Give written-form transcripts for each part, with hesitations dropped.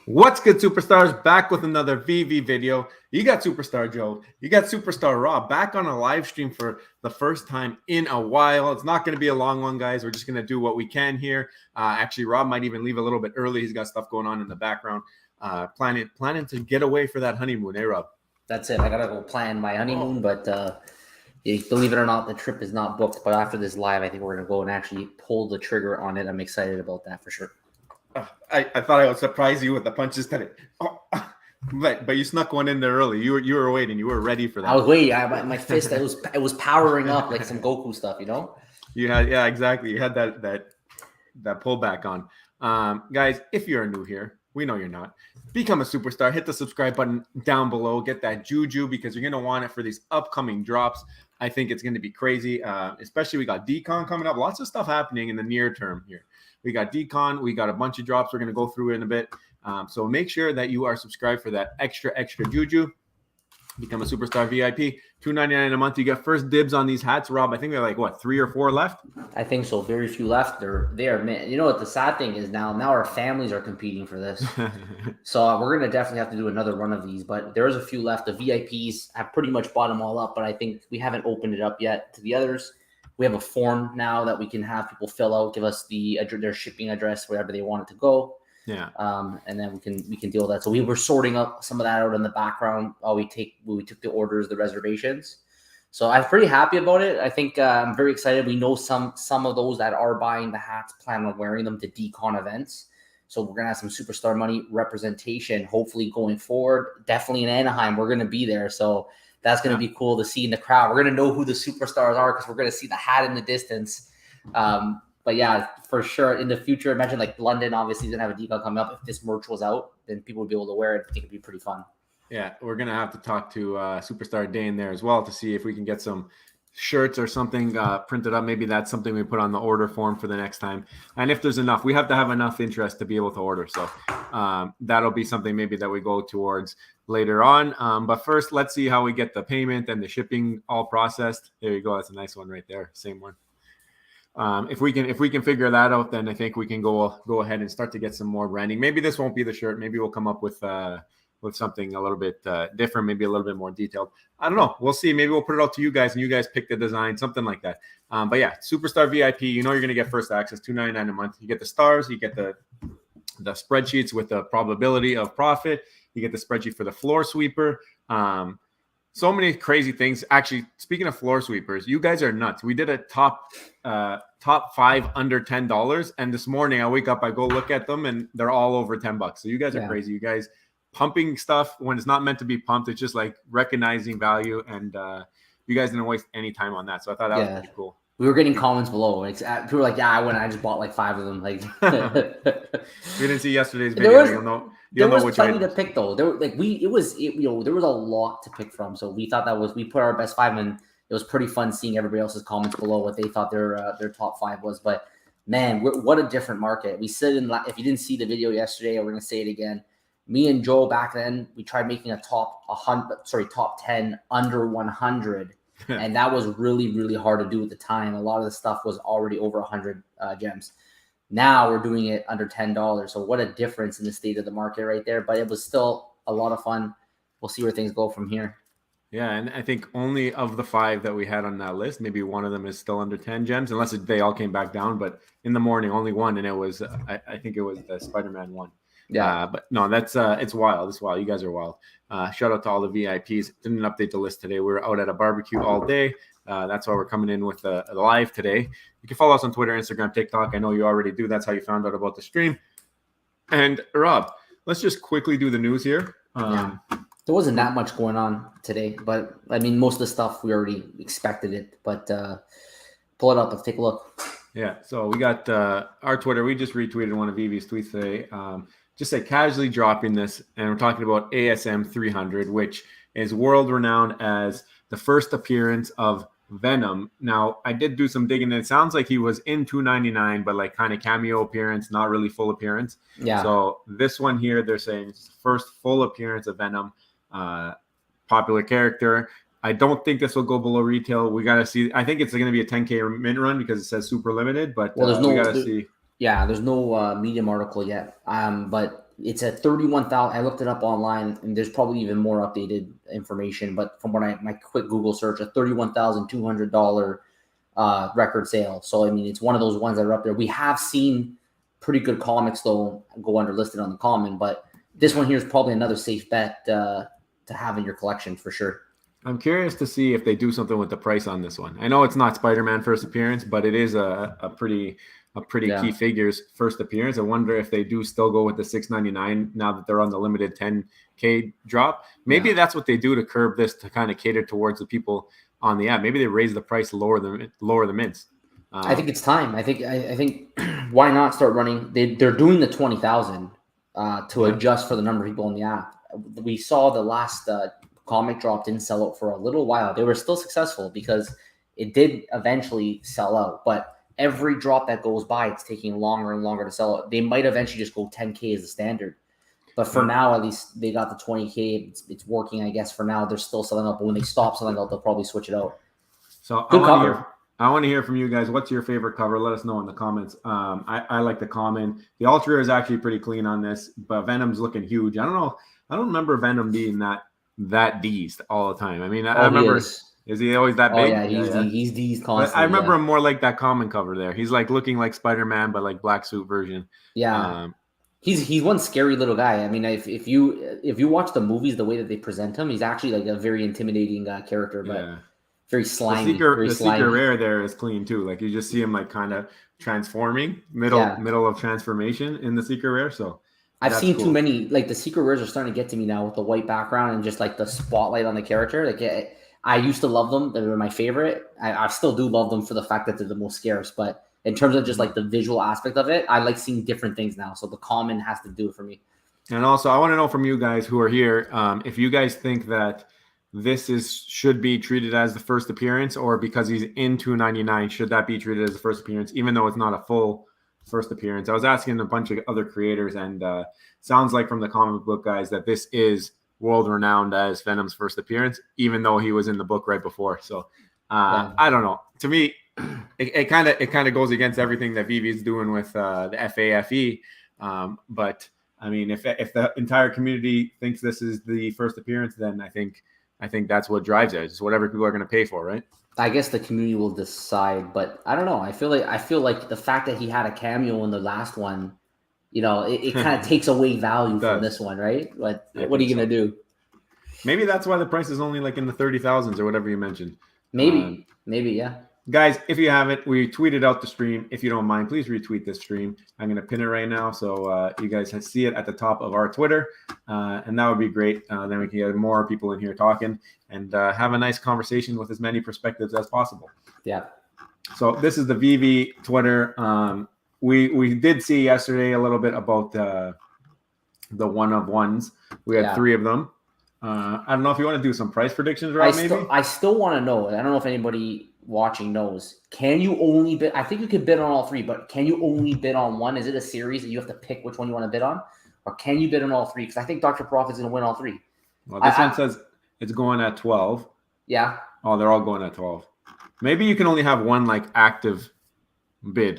What's good, superstars? Back with another VeVe video. You got Superstar Joe. You got Superstar Rob back on a live stream for the first time in a while. It's not going to be a long one, guys. We're just going to do what we can here. Actually, Rob might even leave a little bit early. He's got stuff going on in the background. Planning to get away for that honeymoon, Rob? That's it. I got to go plan my honeymoon, but believe it or not, the trip is not booked. But after this live, I think we're going to go and actually pull the trigger on it. I'm excited about that for sure. I thought I would surprise you with the punches today. But you snuck one in there early. You were waiting. You were ready for that. I was waiting. My fist, it was powering up like some Goku stuff, you know? You had, yeah, exactly. You had that pullback on. Guys, if you're new here, we know you're not. Become a superstar. Hit the subscribe button down below. Get that juju because you're going to want it for these upcoming drops. I think it's going to be crazy. Especially we got Decon coming up. Lots of stuff happening in the near term here. We got Decon. We got a bunch of drops we're going to go through in a bit. So make sure that you are subscribed for that extra juju. Become a superstar VIP. $2.99 a month. You get first dibs on these hats, Rob. I think they're like, what, 3 or 4 left? I think so. Very few left. They're there, man. You know what the sad thing is now our families are competing for this. So we're going to definitely have to do another run of these. But there is a few left. The VIPs have pretty much bought them all up. But I think we haven't opened it up yet to the others. We have a form now that we can have people fill out, give us their shipping address, wherever they want it to go. Yeah. And then we can deal with that. So we were sorting up some of that out in the background while we took the orders, the reservations. So I'm pretty happy about it. I think I'm very excited. We know some of those that are buying the hats plan on wearing them to Decon events. So we're gonna have some superstar money representation, hopefully going forward. Definitely in Anaheim, we're gonna be there. So that's going to be cool to see in the crowd. We're going to know who the superstars are because we're going to see the hat in the distance. But yeah, for sure, in the future, imagine like London obviously is going to have a decal coming up. If this merch was out, then people would be able to wear it. I think it'd be pretty fun. Yeah, we're going to have to talk to Superstar Dane there as well to see if we can get some shirts or something printed up. Maybe that's something we put on the order form for the next time. And if there's enough, we have to have enough interest to be able to order. So that'll be something maybe that we go towards later on. But first, let's see how we get the payment and the shipping all processed. There you go. That's a nice one right there. Same one. If we can figure that out, then I think we can go ahead and start to get some more branding. Maybe this won't be the shirt. Maybe we'll come up with something a little bit different, maybe a little bit more detailed. I don't know. We'll see. Maybe we'll put it out to you guys and you guys pick the design, something like that. But yeah, Superstar VIP, you know you're going to get first access, $2.99 a month. You get the stars, you get the spreadsheets with the probability of profit. You get the spreadsheet for the floor sweeper. So many crazy things. Actually, speaking of floor sweepers, you guys are nuts. We did a top 5 under $10. And this morning I wake up, I go look at them and they're all over $10. So you guys are crazy. You guys pumping stuff when it's not meant to be pumped. It's just like recognizing value, and you guys didn't waste any time on that. So I thought that was pretty cool. We were getting comments below. Like, people were like, "Yeah, I just bought like 5 of them." Like, we didn't see yesterday's video. There was plenty to pick though. There was a lot to pick from. So we thought we put our best 5, and it was pretty fun seeing everybody else's comments below what they thought their top 5 was. But man, what a different market. We said if you didn't see the video yesterday, we're gonna say it again. Me and Joe back then, we tried making a top 10 under 100, and that was really, really hard to do at the time. A lot of the stuff was already over 100 gems. Now we're doing it under $10. So what a difference in the state of the market right there. But it was still a lot of fun. We'll see where things go from here. Yeah, and I think only of the 5 that we had on that list, maybe one of them is still under 10 gems, unless they all came back down. But in the morning, only one, and it was I think it was the Spider-Man one. Yeah, but no, that's it's wild. It's wild. You guys are wild. Shout out to all the VIPs. Didn't update the list today. We were out at a barbecue all day. That's why we're coming in with the live today. You can follow us on Twitter, Instagram, TikTok. I know you already do. That's how you found out about the stream. And Rob, let's just quickly do the news here. There wasn't that much going on today, but I mean, most of the stuff we already expected it. But pull it up. Let's take a look. Yeah. So we got our Twitter. We just retweeted one of VeVe's tweets today. Just casually dropping this, and we're talking about ASM 300, which is world renowned as the first appearance of Venom. Now, I did do some digging, and it sounds like he was in 299, but like kind of cameo appearance, not really full appearance. Yeah. So this one here, they're saying it's the first full appearance of Venom, popular character. I don't think this will go below retail. We got to see. I think it's going to be a 10K mint run because it says super limited, but we got to see. Yeah, there's no Medium article yet. But it's a 31,000. I looked it up online, and there's probably even more updated information. But from what my quick Google search, a $31,200 record sale. So I mean, it's one of those ones that are up there. We have seen pretty good comics though go under listed on the common, but this one here is probably another safe bet to have in your collection for sure. I'm curious to see if they do something with the price on this one. I know it's not Spider-Man first appearance, but it is a pretty key figures first appearance. I wonder if they do still go with the $6.99 now that they're on the limited 10K drop. Maybe that's what they do to curb this to kind of cater towards the people on the app. Maybe they raise the price, lower the mints. I think it's time. I think why not start running? They're doing the 20,000 to adjust for the number of people on the app. We saw the last comic drop didn't sell out for a little while. They were still successful because it did eventually sell out, but every drop that goes by, it's taking longer and longer to sell out. They might eventually just go 10K as the standard, but for now, at least they got the 20K. It's working, I guess. For now, they're still selling out, but when they stop selling out, they'll probably switch it out. So I want to hear from you guys. What's your favorite cover? Let us know in the comments. I like the common. The Ultra is actually pretty clean on this, but Venom's looking huge. I don't know. I don't remember Venom being that deezed all the time. I mean, I remember. Is he always that big? He's deezed constantly. I remember him more like that common cover there. He's like looking like Spider-Man, but like black suit version. Yeah. He's one scary little guy. I mean, if you watch the movies, the way that they present him, he's actually like a very intimidating character, but very slimy. The secret rare there is clean too. Like you just see him like kind of transforming middle of transformation in the secret rare. So I've seen too many. Like the secret rares are starting to get to me now with the white background and just like the spotlight on the character. Like I used to love them. They were my favorite. I still do love them for the fact that they're the most scarce. But in terms of just like the visual aspect of it, I like seeing different things now. So the common has to do it for me. And also, I want to know from you guys who are here, if you guys think that this should be treated as the first appearance, or because he's in $2.99, should that be treated as the first appearance, even though it's not a full first appearance? I was asking a bunch of other creators, and sounds like from the comic book guys that this is world renowned as Venom's first appearance, even though he was in the book right before. So I don't know. To me, it kind of goes against everything that VeVe is doing with the FAFE. But I mean, if the entire community thinks this is the first appearance, then I think that's what drives it. It's whatever people are going to pay for, right? I guess the community will decide, but I don't know. I feel like the fact that he had a cameo in the last one, you know, it kind of takes away value from this one, right? But what are you going to do? Maybe that's why the price is only like in the 30,000s or whatever you mentioned. Maybe, yeah. Guys, if you haven't, we tweeted out the stream. If you don't mind, please retweet this stream. I'm going to pin it right now so you guys can see it at the top of our Twitter, and that would be great. Then we can get more people in here talking and have a nice conversation with as many perspectives as possible. Yeah. So this is the VeVe Twitter. We did see yesterday a little bit about the one of ones. We had 3 of them. I don't know if you want to do some price predictions, right? I still want to know. I don't know if anybody watching knows. Can you only bid? I think you can bid on all 3, but can you only bid on one? Is it a series that you have to pick which one you want to bid on, or can you bid on all 3? Because I think Dr. Profit's going to win all 3. Well, this one says it's going at 12. Yeah. Oh, they're all going at 12. Maybe you can only have one like active bid.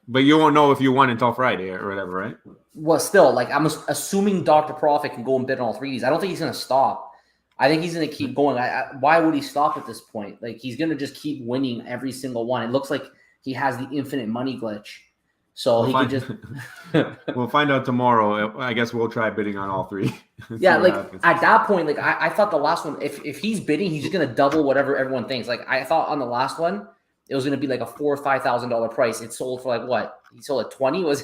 But you won't know if you won until Friday or whatever, right? Well, still, like I'm assuming Dr. Profit can go and bid on all 3 of these. I don't think he's going to stop. I think he's going to keep going. Why would he stop at this point? Like he's going to just keep winning every single one. It looks like he has the infinite money glitch. So we'll find out tomorrow. I guess we'll try bidding on all 3. Yeah, like happens. At that point, like I thought the last one, if he's bidding, he's just going to double whatever everyone thinks. Like I thought on the last one, it was going to be like a $4,000 or $5,000 price. It sold for like what? He sold at 20. Was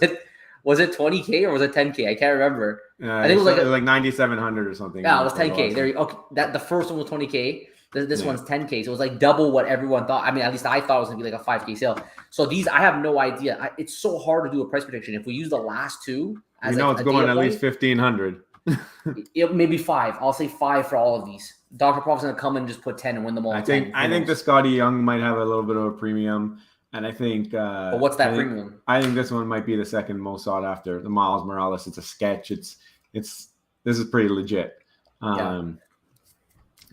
it 20K or was it 10K? I can't remember. I think it was like 9,700 or something. Yeah, it was 10K. There you okay. The first one was 20K. This one's 10K. So it was like double what everyone thought. I mean, at least I thought it was gonna be like a 5K sale. So these, I have no idea. It's so hard to do a price prediction. If we use the last 2, as it's going at least 1,500. Maybe 5. I'll say 5 for all of these. Dr. Profit's gonna come and just put 10 and win them all. I think the Scotty Young might have a little bit of a premium. And I think but what's that premium? I think this one might be the second most sought after. The Miles Morales. It's a sketch. This is pretty legit. I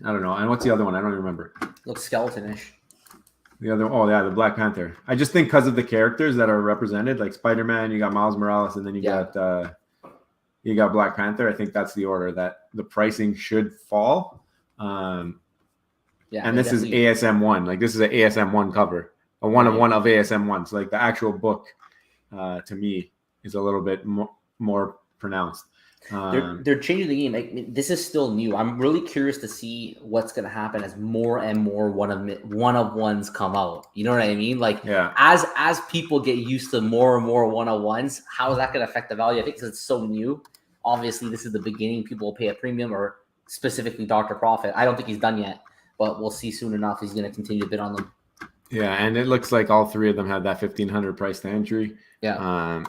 don't know. And what's the other one? I don't even remember. Looks skeleton-ish. The Black Panther. I just think because of the characters that are represented, like Spider-Man, you got Miles Morales, and then you got you got Black Panther. I think that's the order that the pricing should fall. And this is ASM1. Like this is an ASM1 cover, a one of one of ASM1. So like the actual book, to me, is a little bit more pronounced. They're changing the game. Like, this is still new. I'm really curious to see what's going to happen as more and more one of ones come out. You know what I mean? Like, as people get used to more and more one of ones, how is that going to affect the value? I think because it's so new. Obviously, this is the beginning. People will pay a premium, or specifically Dr. Profit. I don't think he's done yet, but we'll see soon enough. He's going to continue to bid on them. Yeah, and it looks like all three of them have that 1,500 price to entry. Yeah.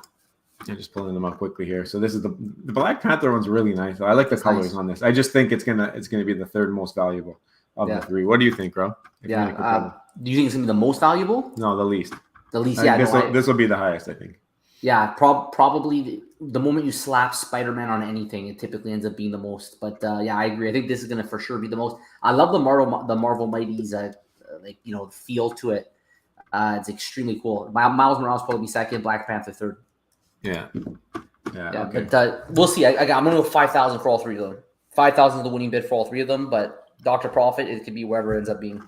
I'm just pulling them up quickly here. So this is the Black Panther one's really nice. I like the colors on this. I just think it's gonna be the third most valuable of the three. What do you think, bro? Do you think it's gonna be the most valuable? No, the least. The least, This will be the highest, I think. Yeah, probably the moment you slap Spider-Man on anything, it typically ends up being the most. But I agree. I think this is gonna for sure be the most. I love the Marvel Mighties, feel to it. It's extremely cool. Miles Morales probably be second. Black Panther third. Yeah. Okay. But we'll see. I'm going to go 5,000 for all three of them. 5,000 is the winning bid for all three of them, but Dr. Profit, it could be wherever it ends up being.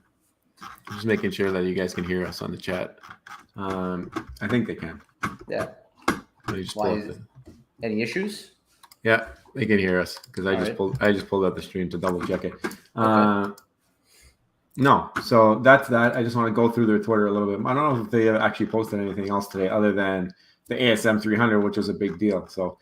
Just making sure that you guys can hear us on the chat. I think they can. Yeah. Any issues? Yeah, they can hear us because I just pulled out the stream to double check it. Okay. No, so that's that. I just want to go through their Twitter a little bit. I don't know if they have actually posted anything else today other than the ASM 300, which was a big deal. So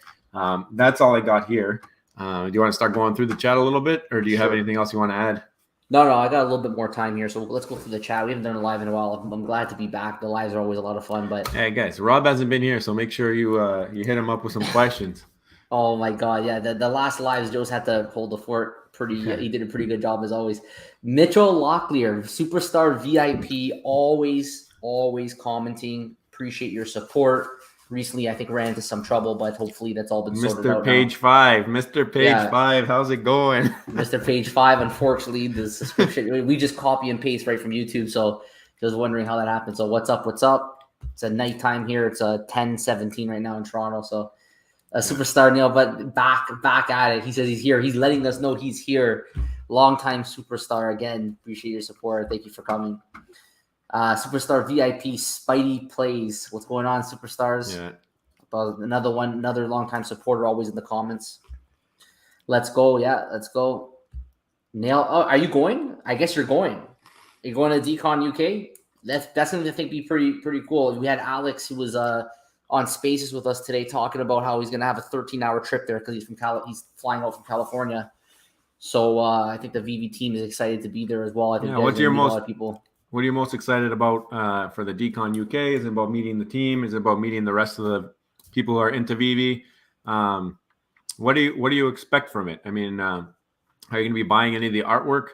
that's all I got here. Do you want to start going through the chat a little bit, or do you have anything else you want to add? No, I got a little bit more time here, so let's go through the chat. We haven't done a live in a while. I'm glad to be back. The lives are always a lot of fun, but hey guys, Rob hasn't been here, so make sure you hit him up with some questions. Oh my God, yeah, the last lives Joe's had to hold the fort. He did a pretty good job as always. Mitchell Locklear, Superstar VIP, always commenting. Appreciate your support. Recently, I think ran into some trouble, but hopefully that's all been sorted out. Mr. Page 5, how's it going? Mr. Page 5, unfortunately, the subscription, we just copy and paste right from YouTube, so just wondering how that happened. So what's up? It's a nighttime here. It's 10:17 right now in Toronto, so Superstar Neil, but back at it. He says he's here. He's letting us know he's here. Longtime Superstar again. Appreciate your support. Thank you for coming. Superstar VIP, Spidey Plays. What's going on, Superstars? Yeah. Another longtime supporter, always in the comments. Let's go. Yeah, let's go. Nail. Oh, are you going? I guess you're going. Are you going to Decon UK? That's going to, I think, be pretty cool. We had Alex, who was on Spaces with us today, talking about how he's going to have a 13-hour trip there because he's flying out from California. So I think the VeVe team is excited to be there as well. I think What are you most excited about for the Decon UK? Is it about meeting the team? Is it about meeting the rest of the people who are into VeVe? What do you expect from it? I mean, are you going to be buying any of the artwork?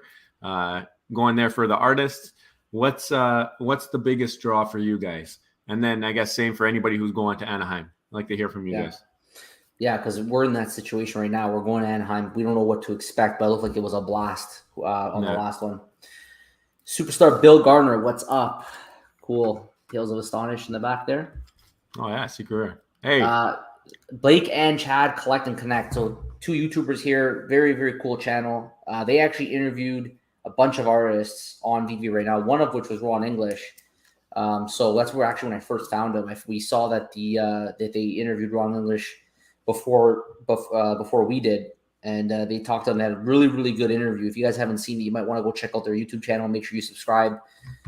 Going there for the artists? What's the biggest draw for you guys? And then I guess same for anybody who's going to Anaheim. I'd like to hear from you guys. Yeah, because we're in that situation right now. We're going to Anaheim. We don't know what to expect, but it looked like it was a blast on the last one. Superstar Bill Gardner, what's up? Cool. Tales of Astonish in the back there. Oh, yeah, secret. Hey. Blake and Chad Collect and Connect. So 2 YouTubers here. Very, very cool channel. They actually interviewed a bunch of artists on VeVe right now, one of which was Ron English. So that's where actually when I first found him, we saw that that they interviewed Ron English before we did, and they talked to them. They had a really, really good interview. If you guys haven't seen it, you might want to go check out their YouTube channel. Make sure you subscribe,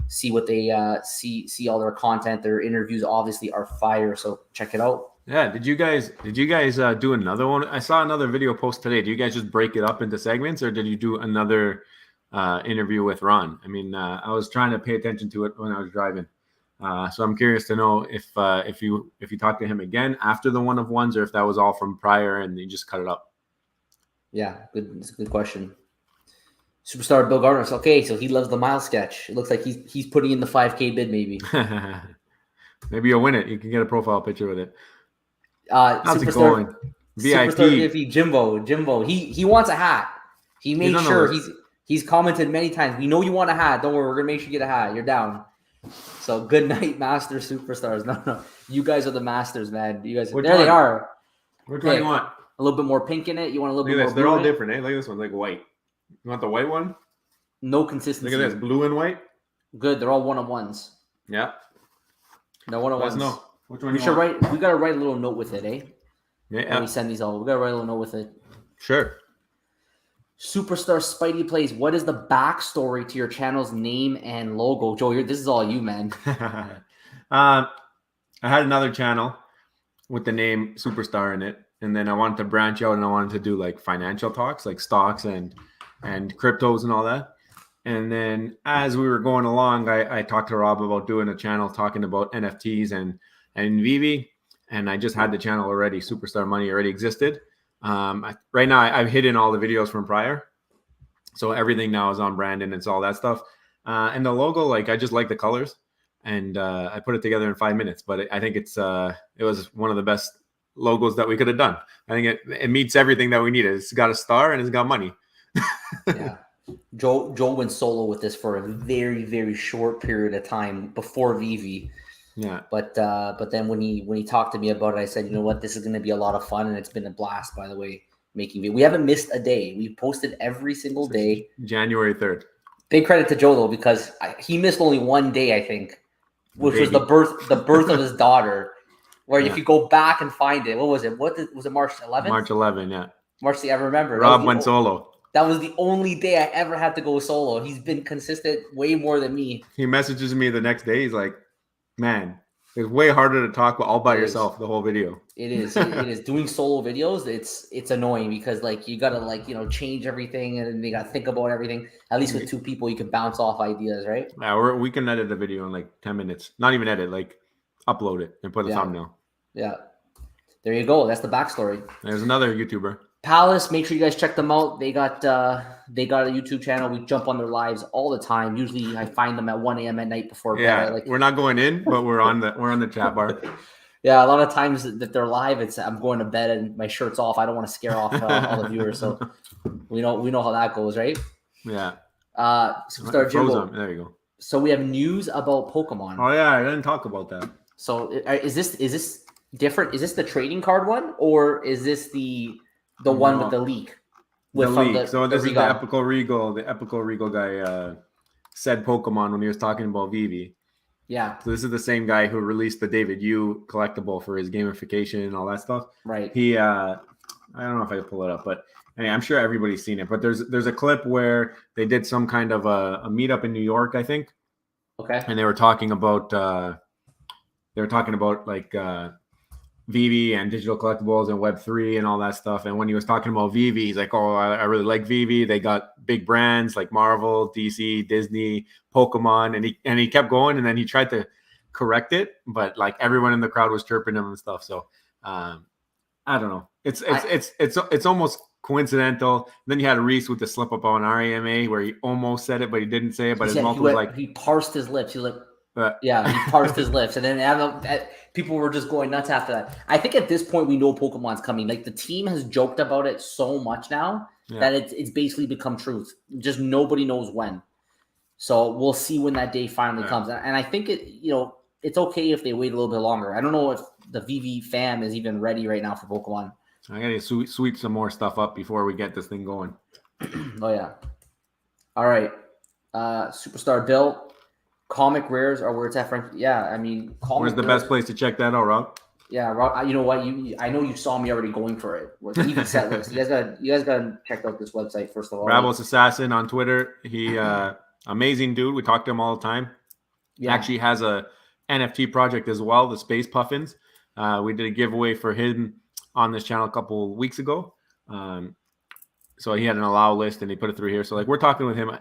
see what they see all their content. Their interviews obviously are fire, so check it out. Yeah, did you guys do another one? I saw another video post today. Do you guys just break it up into segments, or did you do another interview with Ron? I mean, I was trying to pay attention to it when I was driving. So I'm curious to know if you talked to him again after the one of ones, or if that was all from prior and you just cut it up. Yeah, good. It's a good question. Superstar Bill Gardner. Okay, so he loves the mile sketch. It looks like he's putting in the 5K bid, maybe. Maybe you'll win it. You can get a profile picture with it. How's it going? VIP. Superstar VIP Jimbo. He wants a hat. He made sure he's commented many times. We know you want a hat. Don't worry, we're gonna make sure you get a hat. You're down. So good night, Master Superstars. No, you guys are the masters, man. You guys, they are. Which one do you want? a little bit more pink in it. You want a little Look bit at more this. They're blue all in it? different, eh? Look at this one, like white. You want the white one? No consistency. Look at this, blue and white. Good. They're all one-on-ones. Yeah. They're one-on-ones. Let us know which one We should write. We gotta write a little note with it, eh? Yeah. When we send these all, we gotta write a little note with it. Sure. Superstar Spidey Plays. What is the backstory to your channel's name and logo, Joe? This is all you, man. I had another channel with the name Superstar in it, and then I wanted to branch out and I wanted to do like financial talks, like stocks and cryptos and all that. And then as we were going along, I talked to Rob about doing a channel talking about NFTs and VeVe, and I just had the channel already. Superstar Money already existed. Right now, I've hidden all the videos from prior, so everything now is on brand and it's all that stuff. And the logo, like I just like the colors, and I put it together in 5 minutes. But I think it was one of the best logos that we could have done. I think it meets everything that we needed. It's got a star and it's got money. Yeah. Joe went solo with this for a very, very short period of time before VeVe. Yeah. But then when he talked to me about it, I said, you know what, this is going to be a lot of fun, and it's been a blast. By the way, making VeVe. We haven't missed a day. We posted every single day. January 3rd. Big credit to Joe though, because he missed only one day, I think, which was the birth of his daughter. Where if you go back and find it, what was it? Was it March 11th? March 11, yeah. March, I remember. Rob went solo. That was the only day I ever had to go solo. He's been consistent way more than me. He messages me the next day. He's like, man, it's way harder to talk all by yourself the whole video. It is. It is. Doing solo videos, it's annoying because like you gotta change everything and then you gotta think about everything. At least with two people, you can bounce off ideas, right? Yeah, we can edit a video in like 10 minutes. Not even edit, like upload it and put a thumbnail. Yeah. There you go. That's the backstory. There's another YouTuber. Palace, make sure you guys check them out. They got a YouTube channel. We jump on their lives all the time. Usually I find them at 1 a.m. at night before bed. Yeah, we're not going in, but we're on the chat bar. Yeah, a lot of times that they're live, it's I'm going to bed and my shirt's off. I don't want to scare off all the viewers, so we know how that goes, right? Yeah. Superstar Jimbo. There you go. So we have news about Pokemon. Oh yeah, I didn't talk about that. So is this different? Is this the trading card one, or is this the one with the leak? So this is the Epical Regal. The Epical Regal guy said Pokemon when he was talking about VeVe. Yeah. So this is the same guy who released the David Yu collectible for his gamification and all that stuff. Right. He I don't know if I can pull it up, but anyway, I'm sure everybody's seen it. But there's a clip where they did some kind of a meetup in New York, I think. Okay. And they were talking about like VeVe and digital collectibles and Web3 and all that stuff. And when he was talking about VeVe, he's like, oh, I really like VeVe. They got big brands like Marvel, DC, Disney, Pokemon. And he kept going, and then he tried to correct it, but like everyone in the crowd was chirping him and stuff. So I don't know. It's almost coincidental. And then you had Reese with the slip up on RAMA where he almost said it, but he didn't say it. But his mouth was like, he parsed his lips. He was like, yeah, he parsed his lips, and then people were just going nuts after that. I think at this point we know Pokemon's coming. Like the team has joked about it so much now that it's basically become truth. Just nobody knows when. So we'll see when that day finally comes. And I think it's okay if they wait a little bit longer. I don't know if the VeVe fam is even ready right now for Pokemon. I gotta sweep some more stuff up before we get this thing going. Oh yeah. All right. Superstar Bill. Comic rares are where it's at, Frank. Yeah, I mean, where's the best place to check that out, Rob? Yeah, Rob. You know what? I know you saw me already going for it. With VeVe set list. You guys gotta check out this website first of all. Bravos Assassin on Twitter. He amazing dude. We talk to him all the time. He actually has a NFT project as well, the Space Puffins. We did a giveaway for him on this channel a couple weeks ago. So he had an allow list and he put it through here. So like we're talking with him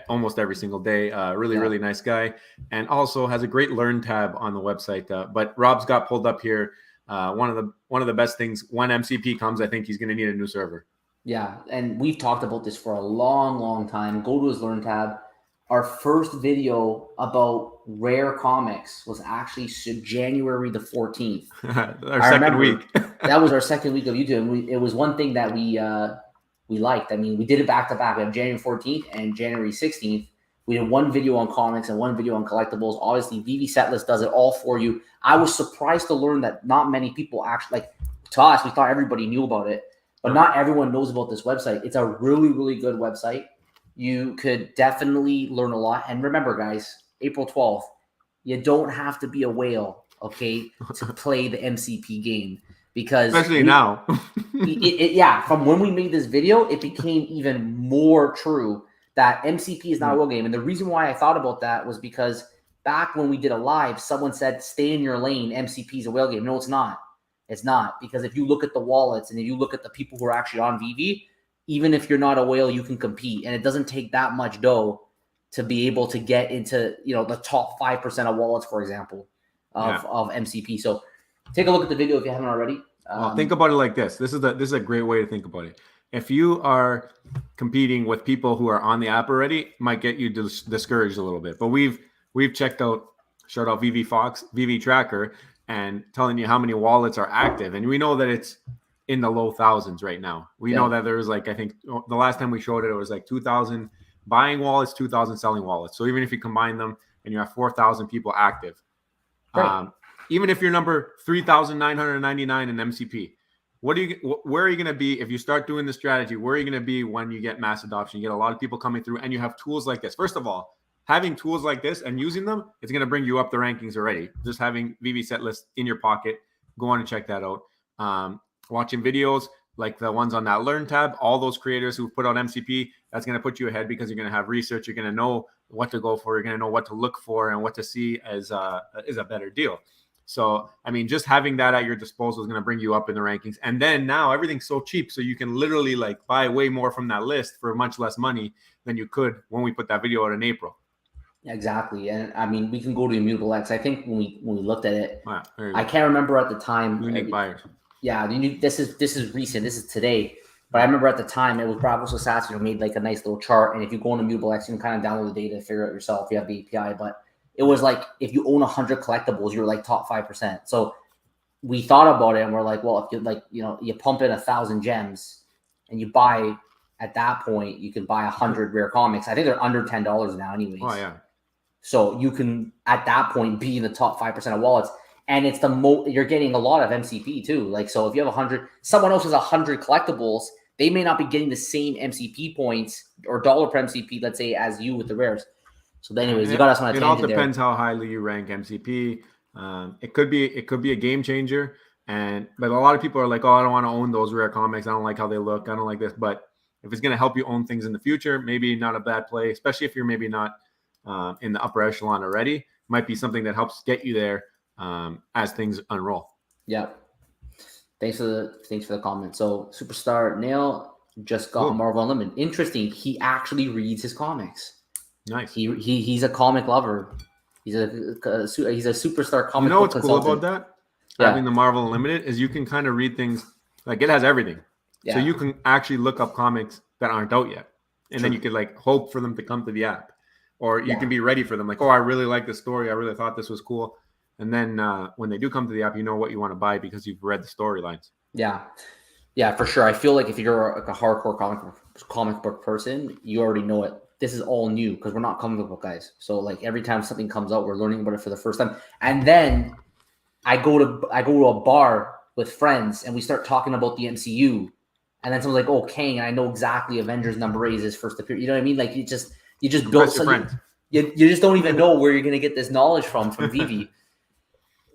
almost every single day. Really nice guy, and also has a great learn tab on the website. But Rob's got pulled up here. One of the best things when MCP comes, I think he's going to need a new server. Yeah, and we've talked about this for a long time. Go to his learn tab. Our first video about rare comics was actually January the 14th. Our second week. That was our second week of YouTube. It was one thing that we liked. I mean, we did it back to back. We have January 14th and January 16th. We did one video on comics and one video on collectibles. Obviously, VeVe Setlist does it all for you. I was surprised to learn that not many people actually, like, to us, we thought everybody knew about it. but not everyone knows about this website. It's a really, really good website. You could definitely learn a lot. And remember, guys, April 12th, you don't have to be a whale, okay, to play the MCP game. Because especially now. Yeah, from when we made this video, it became even more true that MCP is not a whale game. And the reason why I thought about that was because back when we did a live, someone said, stay in your lane, MCP is a whale game. No, it's not. It's not. Because if you look at the wallets and if you look at the people who are actually on VeVe, even if you're not a whale, you can compete. And it doesn't take that much dough to be able to get into, the top 5% of wallets, for example, of MCP. So take a look at the video if you haven't already. Think about it like this. This is a great way to think about it. If you are competing with people who are on the app already, it might get you discouraged a little bit. But we've checked out, shout out VeVe Tracker, and telling you how many wallets are active, and we know that it's in the low thousands right now. We know that there's I think the last time we showed it, it was 2,000 buying wallets, 2,000 selling wallets. So even if you combine them and you have 4,000 people active, right. Even if you're number 3,999 in MCP, where are you going to be if you start doing the strategy? Where are you going to be when you get mass adoption? You get a lot of people coming through, and you have tools like this. First of all, having tools like this and using them, it's going to bring you up the rankings already. Just having VeVe set list in your pocket, go on and check that out. Watching videos like the ones on that Learn tab, all those creators who put out MCP, that's going to put you ahead because you're going to have research. You're going to know what to go for. You're going to know what to look for and what to see as is a better deal. So, I mean, just having that at your disposal is going to bring you up in the rankings. And then now everything's so cheap. So you can literally buy way more from that list for much less money than you could when we put that video out in April. Exactly. And I mean, we can go to Immutable X. I think when we looked at it, I can't remember at the time. Unique buyers. Yeah. This is recent. This is today. But I remember at the time it was Bravos Assassin who made a nice little chart. And if you go on Immutable X, you can kind of download the data and figure it out yourself if you have the API. But it was if you own 100 collectibles, you're top 5%. So we thought about it and we're well, if you pump in 1,000 gems and you buy at that point, you can buy 100 rare comics. I think they're under $10 now anyways. Oh yeah. So you can at that point be in the top 5% of wallets. And it's you're getting a lot of MCP too. So if you have 100, someone else has 100 collectibles, they may not be getting the same MCP points or dollar per MCP, let's say, as you with the rares. So anyways, you got us on a tangent. It all depends how highly you rank MCP. It could be a game changer, but a lot of people are oh, I don't want to own those rare comics. I don't like how they look. I don't like this. But if it's going to help you own things in the future, maybe not a bad play, especially if you're maybe not in the upper echelon already. Might be something that helps get you there as things unroll. Yeah. Thanks for the comment. So Superstar Nail just got Marvel Unlimited. Interesting. He actually reads his comics. Nice. He's a comic lover. He's a superstar comic. You know what's consultant. Cool about that? Yeah. Having the Marvel Unlimited is you can kind of read things it has everything. Yeah. So you can actually look up comics that aren't out yet, and then you could hope for them to come to the app, or you can be ready for them. Oh, I really like this story. I really thought this was cool, and then when they do come to the app, you know what you want to buy because you've read the storylines. Yeah. Yeah, for sure. I feel if you're a hardcore comic book person, you already know it. This is all new because we're not comic book guys. So every time something comes out, we're learning about it for the first time. And then I go to a bar with friends and we start talking about the MCU. And then someone's "Oh, Kang," and I know exactly Avengers number 8 is his first appearance. You know what I mean? You just build something. You just don't even know where you're gonna get this knowledge from VeVe.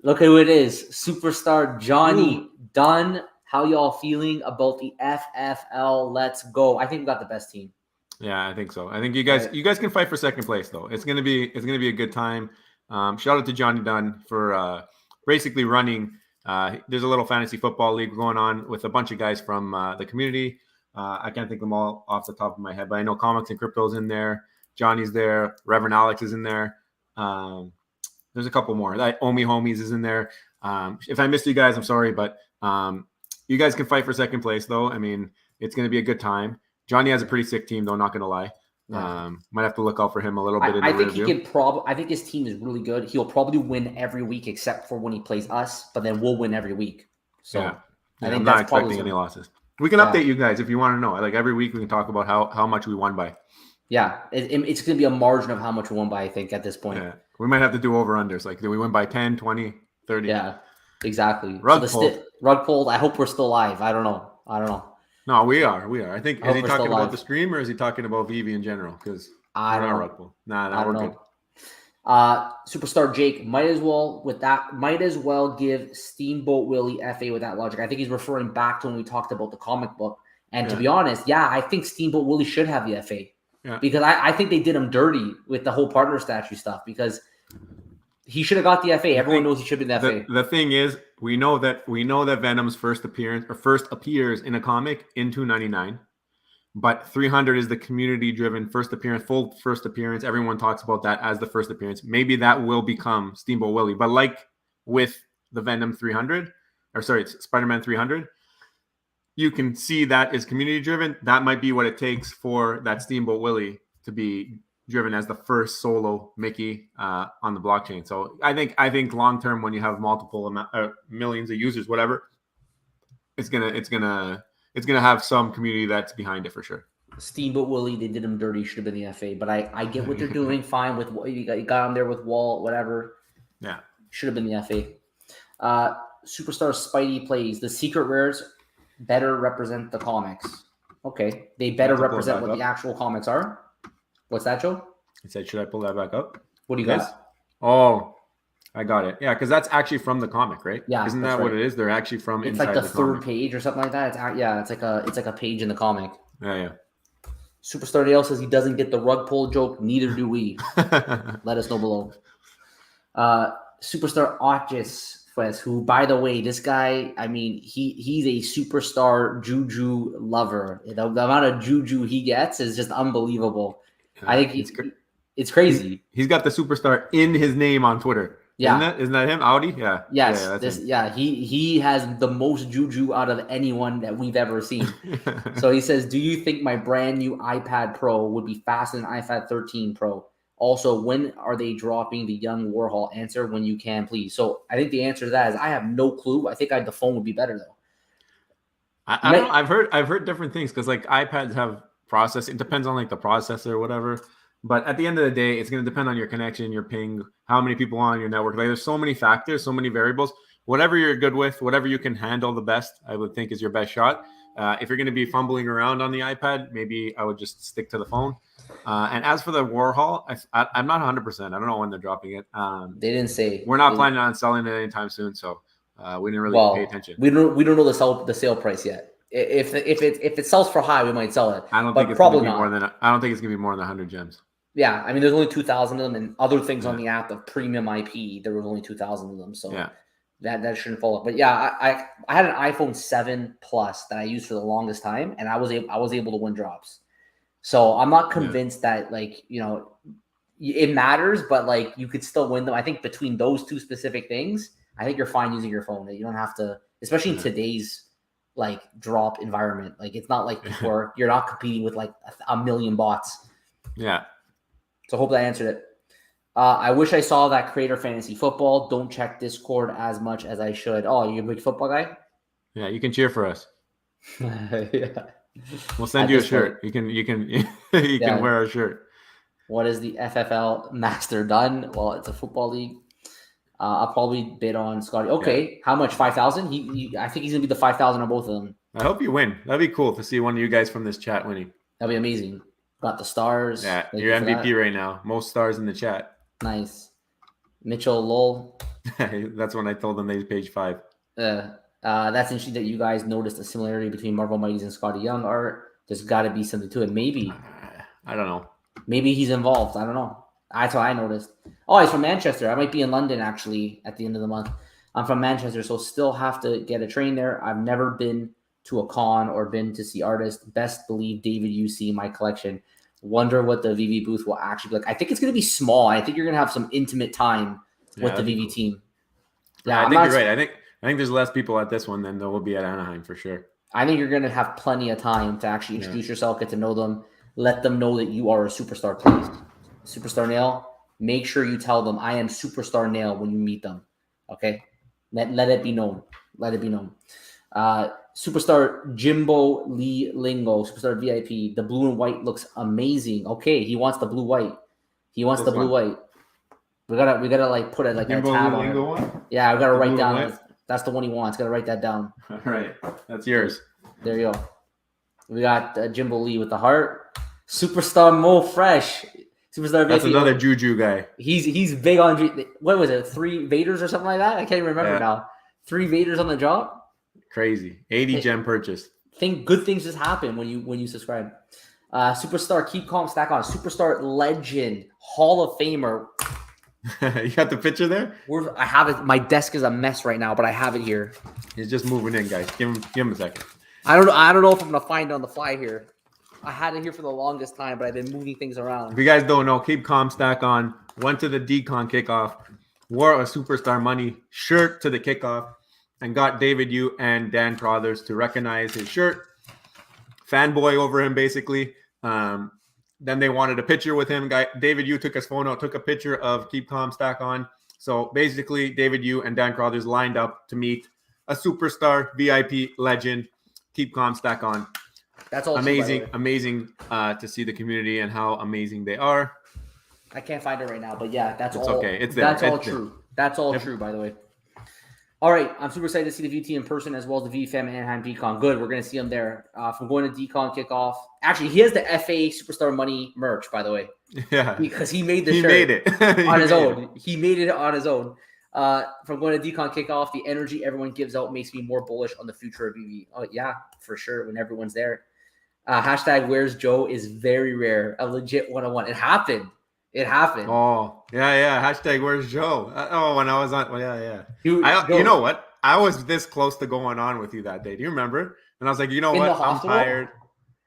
Look at who it is, Superstar Johnny Dunn. How y'all feeling about the FFL? Let's go. I think we got the best team. Yeah, I think so. I think you guys can fight for second place though. It's gonna be a good time. Shout out to Johnny Dunn for basically running. There's a little fantasy football league going on with a bunch of guys from the community. I can't think of them all off the top of my head, but I know Comics and Crypto's in there. Johnny's there. Reverend Alex is in there. There's a couple more. Omi Homies is in there. If I missed you guys, I'm sorry, but you guys can fight for second place though. I mean, it's going to be a good time. Johnny has a pretty sick team though, not going to lie. Might have to look out for him a little bit. I think his team is really good. He'll probably win every week except for when he plays us, but then we'll win every week. So I think I'm not expecting any losses. We can update you guys if you want to know. Every week we can talk about how much we won by. Yeah, it's going to be a margin of how much we won by, I think, at this point. Yeah. We might have to do over-unders. Do we win by 10, 20, 30? Yeah, exactly. Rug pulled. Rug pulled. I hope we're still live. I don't know. No, we are. I think I is hope he we're still talking about live. the stream or is he talking about VeVe in general? Because I we're don't not know. Red Bull. Nah, I don't we're know. good. Superstar Jake might as well give Steamboat Willie FA with that logic. I think he's referring back to when we talked about the comic book. And to be honest, I think Steamboat Willie should have the FA. Yeah. Because I think they did him dirty with the whole partner statue stuff because he should have got the FA. Everyone knows he should be the FA. The thing is, we know that Venom's first appears in a comic in 299. But 300 is the community-driven full first appearance. Everyone talks about that as the first appearance. Maybe that will become Steamboat Willie. But like with the Venom 300, it's Spider-Man 300, you can see that is community-driven. That might be what it takes for that Steamboat Willie to be driven as the first solo Mickey on the blockchain. So I think long-term, when you have multiple millions of users, whatever, it's gonna have some community that's behind it for sure. Steamboat Willie, they did him dirty. Should have been the FA, but I get what they're doing. Fine with what you got him there with Walt, whatever. Yeah, should have been the FA. Superstar Spidey plays the secret rares. Better represent the comics. Okay, they better represent what the actual comics are. What's that, Joe? It said, should I pull that back up? What do you got? Oh, I got it. Yeah, because that's actually from the comic, right? Yeah, isn't that what it is? They're actually from it's inside like the third comic. page or something like that. It's like a page in the comic. Yeah. Superstar Dale says he doesn't get the rug pull joke. Neither do we. Let us know below. Superstar Otchis, who, by the way, this guy, I mean, he's a superstar juju lover. The amount of juju he gets is just unbelievable. I think it's crazy. He's got the superstar in his name on Twitter. Yeah. Isn't that him? Audi? Yeah. Yes. He has the most juju out of anyone that we've ever seen. So he says, do you think my brand new iPad Pro would be faster than iPad 13 Pro? Also, when are they dropping the young Warhol? Answer when you can, please. So I think the answer to that is I have no clue. I think the phone would be better though. I don't know. I've heard different things because like iPads have process. It depends on like the processor or whatever. But at the end of the day, it's going to depend on your connection, your ping, how many people on your network. Like, there's so many factors, so many variables. Whatever you're good with, whatever you can handle the best, I would think is your best shot. If you're going to be fumbling around on the iPad, maybe I would just stick to the phone. And as for the Warhol, I'm not 100%. I don't know when they're dropping it. They didn't say. We're not planning on selling it anytime soon, so we didn't really pay attention. We don't know the sale price yet. If it sells for high, we might sell it. I don't think it's going to be more than 100 gems. Yeah, I mean, there's only 2,000 of them, and other things on the app of premium IP, there was only 2,000 of them, so that shouldn't fall up. But yeah, I had an iPhone 7 Plus that I used for the longest time, and I was able to win drops. So I'm not convinced that it matters, but like you could still win them. I think between those two specific things, I think you're fine using your phone. You don't have to, especially in today's like drop environment. Like it's not like before you're not competing with like a million bots. Yeah. So hope that answered it. I wish I saw that Creator Fantasy Football. Don't check Discord as much as I should. Oh, you're a big football guy? Yeah, you can cheer for us. Yeah. We'll send you a shirt. You can wear our shirt. What is the FFL Master done? Well, it's a football league. I'll probably bid on Scotty. Okay, how much? 5,000? I think he's gonna be the 5,000 on both of them. I hope you win. That'd be cool to see one of you guys from this chat winning. That'd be amazing. Got the stars. Yeah, you're MVP right now. Most stars in the chat. Nice. Mitchell Lowell. That's when I told them they page 5. That's interesting that you guys noticed a similarity between Marvel Mighties and Scotty Young art. There's got to be something to it. Maybe. I don't know. Maybe he's involved. I don't know. That's what I noticed. Oh, he's from Manchester. I might be in London actually at the end of the month. I'm from Manchester, so still have to get a train there. I've never been to a con or been to see artists. Best believe David UC my collection. Wonder what the VeVe booth will actually be like. I think it's going to be small. I think you're going to have some intimate time with the VeVe team. Yeah, I think you're right. I think there's less people at this one than there will be at Anaheim for sure. I think you're going to have plenty of time to actually introduce yourself, get to know them, let them know that you are a superstar, please. Superstar Nail, make sure you tell them I am Superstar Nail when you meet them. Okay? Let it be known. Let it be known. Superstar Jimbo Lee Lingo, Superstar VIP. The blue and white looks amazing. Okay, he wants the blue white. He wants the blue white. We gotta like put it like Jimbo a tab on it. Yeah, we gotta write down. That's the one he wants. Gotta write that down. All right, that's yours. There you We got Jimbo Lee with the heart. Superstar Mo Fresh. Superstar. That's another Juju guy. He's big on. What was it? 3 Vaders or something like that? I can't even remember now. 3 Vaders on the drop. Crazy. 80 gem purchase. Think good things just happen when you subscribe. Superstar, keep calm, stack on. Superstar legend, Hall of Famer. You got the picture there? I have it. My desk is a mess right now, but I have it here. He's just moving in, guys. Give him a second. I don't know if I'm gonna find it on the fly here. I had it here for the longest time, but I've been moving things around. If you guys don't know, keep calm, stack on. Went to the decon kickoff, wore a Superstar Money shirt to the kickoff, and got David Yu and Dan Crothers to recognize his shirt. Fanboy over him, basically. Then they wanted a picture with him. David Yu took his phone out, took a picture of Keep Calm, Stack On. So basically, David Yu and Dan Crothers lined up to meet a superstar, VIP legend, Keep Calm, Stack On. That's all amazing to see the community and how amazing they are. I can't find it right now, but yeah, that's it's all. Okay, it's there. That's all true. That's all true, by the way. All right, I'm super excited to see the VT in person as well as the VeVe Fam Anaheim Decon. Good, we're going to see him there. From going to Decon kickoff. Actually, he has the FA Superstar Money merch, by the way. Yeah. Because he made the shirt. He made it. on his own. He made it on his own. From going to Decon kickoff, the energy everyone gives out makes me more bullish on the future of VeVe. Oh, yeah, for sure, when everyone's there. Hashtag Where's Joe is very rare. A legit 101. It happened. Oh, yeah. Hashtag Where's Joe? When I was on. Well, yeah. You know what? I was this close to going on with you that day. Do you remember? And I was like, you know what? I'm tired.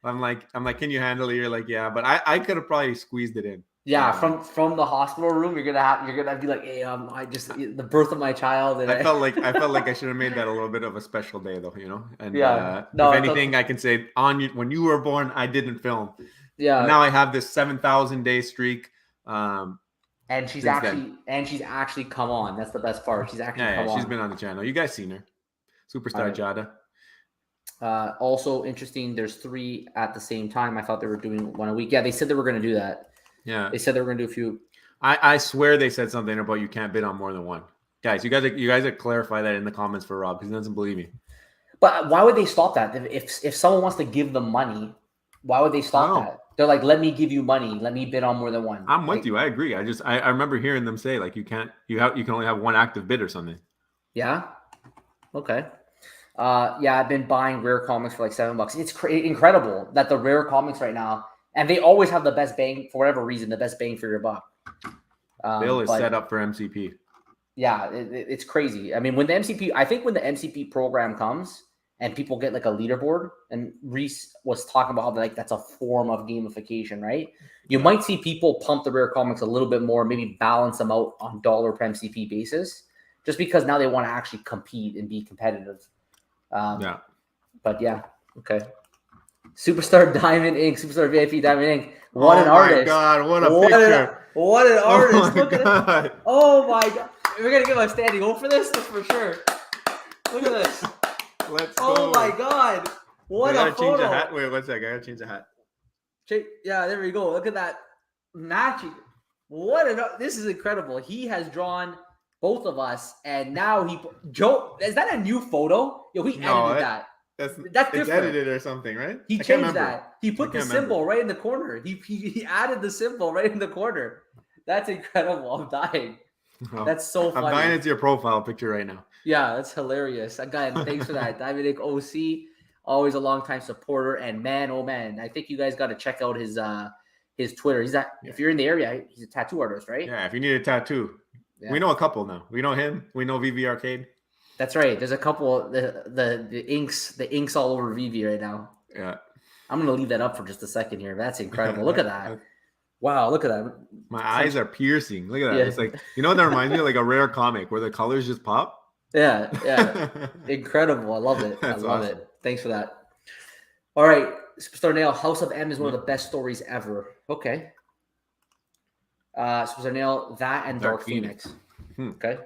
I'm like, can you handle it? You're like, yeah, but I could have probably squeezed it in. Yeah, from the hospital room, you're gonna be like, hey, I just the birth of my child. And I felt like I should have made that a little bit of a special day, though, you know. And if anything, I can say when you were born, I didn't film. Yeah. And now I have this 7,000-day streak. And she's actually come on. That's the best part. She's actually come on. She's been on the channel. You guys seen her. Superstar Jada. Also interesting, there's 3 at the same time. I thought they were doing 1 a week. Yeah, they said they were going to do that. Yeah. They said they were going to do a few. I swear they said something about you can't bid on more than 1. Guys, you guys clarify that in the comments for Rob because he doesn't believe me. But why would they stop that? If someone wants to give them money, why would they stop that? They're like, let me give you money. Let me bid on more than 1. I'm with you. I agree. I remember hearing them say like you can only have 1 active bid or something. Yeah. Okay. Yeah, I've been buying rare comics for like $7. It's incredible that the rare comics right now, and they always have the best bang for whatever reason, the best bang for your buck. Bill is set up for MCP. Yeah, it's crazy. I mean, when the MCP program comes and people get like a leaderboard, and Reese was talking about how like that's a form of gamification, right? You might see people pump the rare comics a little bit more, maybe balance them out on dollar per MCP basis, just because now they want to actually compete and be competitive. Yeah. But yeah, okay. Superstar Diamond Inc. Superstar VIP Diamond Inc. What an artist. Oh my God, what a picture. What an artist. Look at it. Oh my God. We're going to give a standing O for this? That's for sure. Look at this. Let's go. Oh my God. What a photo. Change the hat. Wait, 1 second. I got to change the hat. Yeah, there we go. Look at that matching. This is incredible. He has drawn both of us, and now Joe, is that a new photo? Yo, he edited that. That's different. It's edited or something, right? He changed that. He put the symbol right in the corner. He added the symbol right in the corner. That's incredible. I'm dying. Oh, that's so funny. I'm dying into your profile picture right now. Yeah, that's hilarious. Again, thanks for that. Diamond OC, always a longtime supporter. And man, oh man, I think you guys got to check out his Twitter. If you're in the area, he's a tattoo artist, right? Yeah, if you need a tattoo. Yeah. We know a couple now. We know him. We know VeVe Arcade. That's right. There's a couple. The inks all over VeVe right now. Yeah. I'm gonna leave that up for just a second here. That's incredible. Look at that. Wow, look at that. My eyes are piercing. Look at that. Yeah. It's like, you know what that reminds me of? Like a rare comic where the colors just pop. Yeah. Incredible. I love it. I love it. Thanks for that. All right. Superstar Nail, House of M is one of the best stories ever. Okay. Superstar Nail, that and Dark Phoenix. Okay.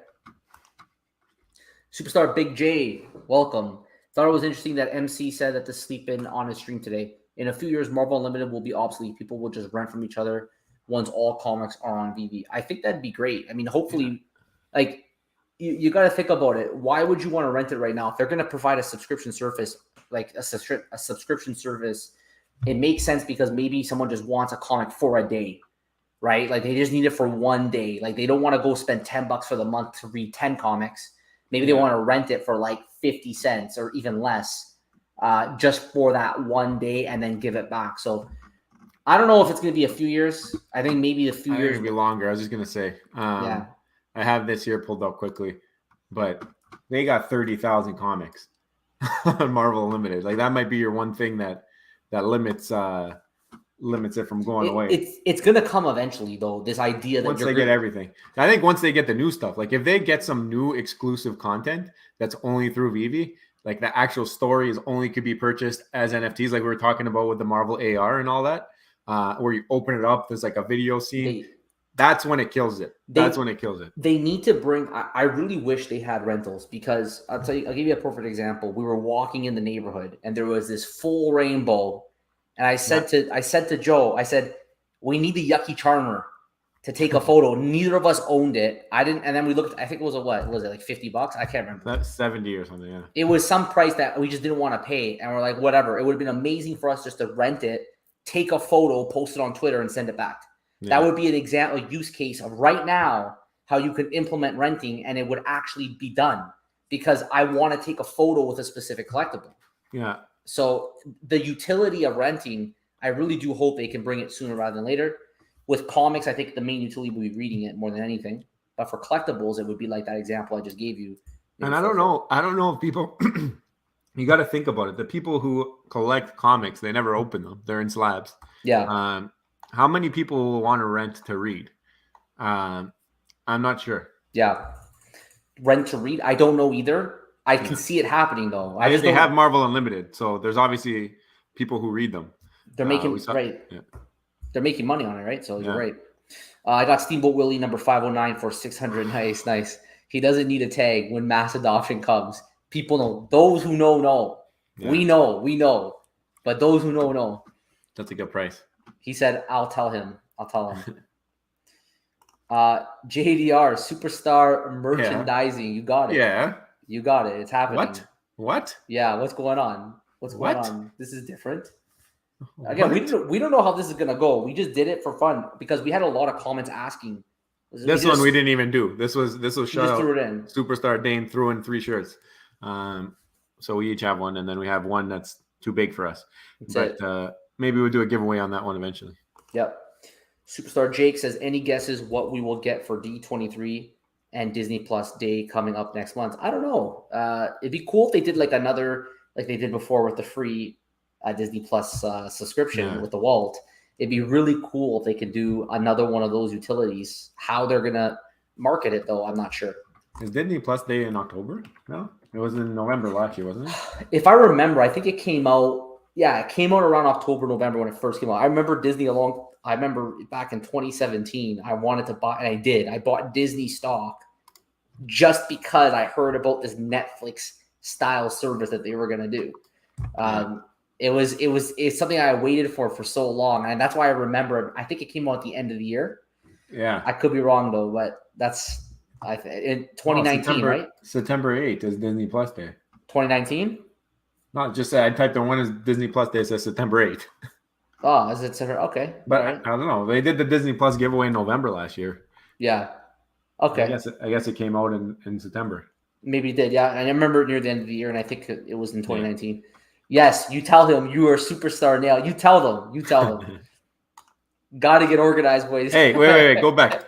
Superstar Big J, welcome. Thought it was interesting that MC said that to sleep in on his stream today. In a few years, Marvel Unlimited will be obsolete. People will just rent from each other once all comics are on VeVe. I think that'd be great. I mean, hopefully, like, you got to think about it. Why would you want to rent it right now? If they're going to provide a subscription service like a subscription service, it makes sense because maybe someone just wants a comic for a day, right? Like they just need it for one day. Like they don't want to go spend $10 for the month to read 10 comics. Maybe they want to rent it for like 50 cents or even less, just for that one day and then give it back. So I don't know if it's going to be a few years. I think maybe a few years. It'll be longer. I was just going to say, I have this here pulled up quickly, but they got 30,000 comics on Marvel Unlimited. Like that might be your one thing that limits it from going away. It's gonna come eventually, though. This idea that once they get everything, I think once they get the new stuff, like if they get some new exclusive content that's only through VeVe, like the actual story is only could be purchased as NFTs, like we were talking about with the Marvel AR and all that, where you open it up, there's like a video scene. That's when it kills it. They need to bring. I really wish they had rentals because I'll give you a perfect example. We were walking in the neighborhood and there was this full rainbow, and I said to Joe, I said, we need the Yucky Charmer to take a photo. Neither of us owned it. I didn't. And then we looked. I think it was was it like $50? I can't remember. That's 70 or something. Yeah. It was some price that we just didn't want to pay, and we're like, whatever. It would have been amazing for us just to rent it, take a photo, post it on Twitter, and send it back. Yeah. That would be an example, use case of right now how you can implement renting and it would actually be done because I want to take a photo with a specific collectible. Yeah. So the utility of renting, I really do hope they can bring it sooner rather than later. With comics, I think the main utility would be reading it more than anything. But for collectibles, it would be like that example I just gave you. And I don't know if people, you got to think about it. The people who collect comics, they never open them. They're in slabs. Yeah. How many people will want to rent to read? I'm not sure. Yeah. Rent to read? I don't know either. I can see it happening, though. They have Marvel Unlimited, so there's obviously people who read them. They're making They're making money on it, right? So you're right. I got Steamboat Willie number 509 for 600. Nice. He doesn't need a tag when mass adoption comes. People know. Those who know. Yeah. We know. But those who know. That's a good price. He said, I'll tell him. JDR, superstar merchandising. Yeah. You got it. Yeah. You got it. It's happening. What? Yeah, what's going on? Going on? This is different. Again, we don't know how this is going to go. We just did it for fun because we had a lot of comments asking. We didn't even do. This was shout out. Threw it in. Superstar Dane threw in 3 shirts. So we each have one, and then we have one that's too big for us. Maybe we'll do a giveaway on that one eventually. Yep. Superstar Jake says, any guesses what we will get for D23 and Disney Plus Day coming up next month? I don't know. It'd be cool if they did like another, like they did before with the free Disney Plus subscription with the Walt. It'd be really cool if they could do another one of those utilities. How they're going to market it, though, I'm not sure. Is Disney Plus Day in October? No? It was in November last year, wasn't it? If I remember, I think it came out. Yeah, it came out around October, November when it first came out. I remember I remember back in 2017, I wanted to buy, and I did. I bought Disney stock just because I heard about this Netflix style service that they were going to do. It's something I waited for so long, and that's why I remember. I think it came out at the end of the year. Yeah, I could be wrong though, but that's in 2019, right? September 8th is Disney Plus Day. 2019. Not just I typed in when is Disney Plus Day. It says September 8th. Oh, is it okay? But right. I don't know. They did the Disney Plus giveaway in November last year. Yeah. Okay. I guess it came out in September. Maybe it did. Yeah, and I remember near the end of the year, and I think it was in 2019. Yeah. Yes, you tell him you are a superstar now. You tell them. Got to get organized, boys. Hey, wait. Go back.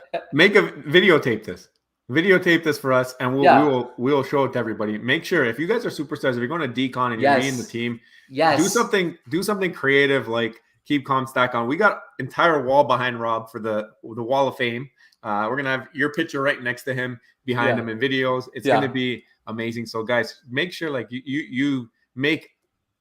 Videotape this for us, and we'll show it to everybody. Make sure if you guys are superstars, if you're going to DCon and you're me and the team, do something creative like keep calm, stack on. We got entire wall behind Rob for the Wall of Fame. We're gonna have your picture right next to him, behind him in videos. It's gonna be amazing. So guys, make sure like you make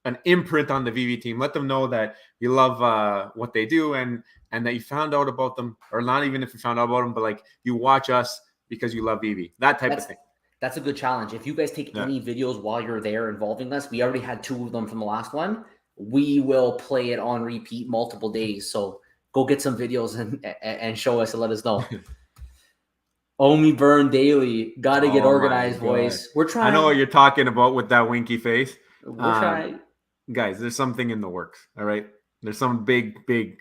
an imprint on the VeVe team. Let them know that you love what they do and that you found out about them, or not even if you found out about them, but like you watch us because you love VeVe, that type of thing. That's a good challenge. If you guys take any videos while you're there involving us, we already had 2 of them from the last one. We will play it on repeat multiple days. So go get some videos and show us and let us know. Only burn daily. Got to get organized, boys. We're trying. I know what you're talking about with that winky face. We're trying. guys, there's something in the works. All right, there's some big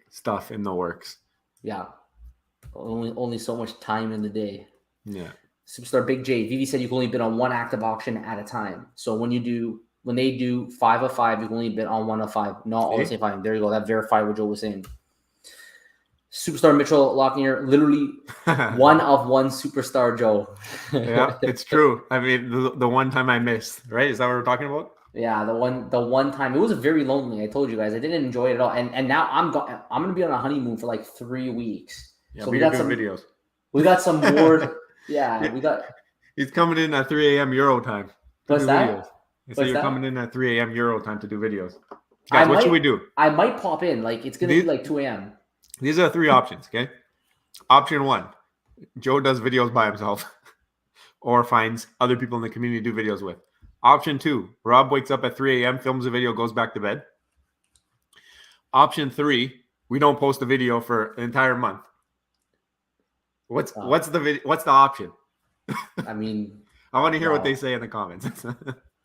stuff in the works. Yeah, only so much time in the day. Yeah. Superstar Big J, VeVe said you can only bid on one active auction at a time. So when they do 5 of 5, you can only bid on 1 of 5, not all the same time. There you go. That verified what Joe was saying. Superstar Mitchell Lockyer, literally 1 of 1 superstar Joe. Yeah, it's true. I mean, the one time I missed, right? Is that what we're talking about? Yeah, the one time it was very lonely. I told you guys I didn't enjoy it at all. And now I'm gonna be on a honeymoon for like 3 weeks. Yeah, so we got some videos. We got some more. Yeah, we got. He's coming in at 3 a.m. Euro time. What's that? So you're coming in at 3 a.m. Euro time to do videos. Guys, what should we do? I might pop in. Like it's gonna be like 2 a.m. These are 3 options. Okay. Option 1, Joe does videos by himself, or finds other people in the community to do videos with. Option 2, Rob wakes up at 3 a.m., films a video, goes back to bed. Option 3, we don't post a video for an entire month. What's the option? I mean, I want to hear what they say in the comments.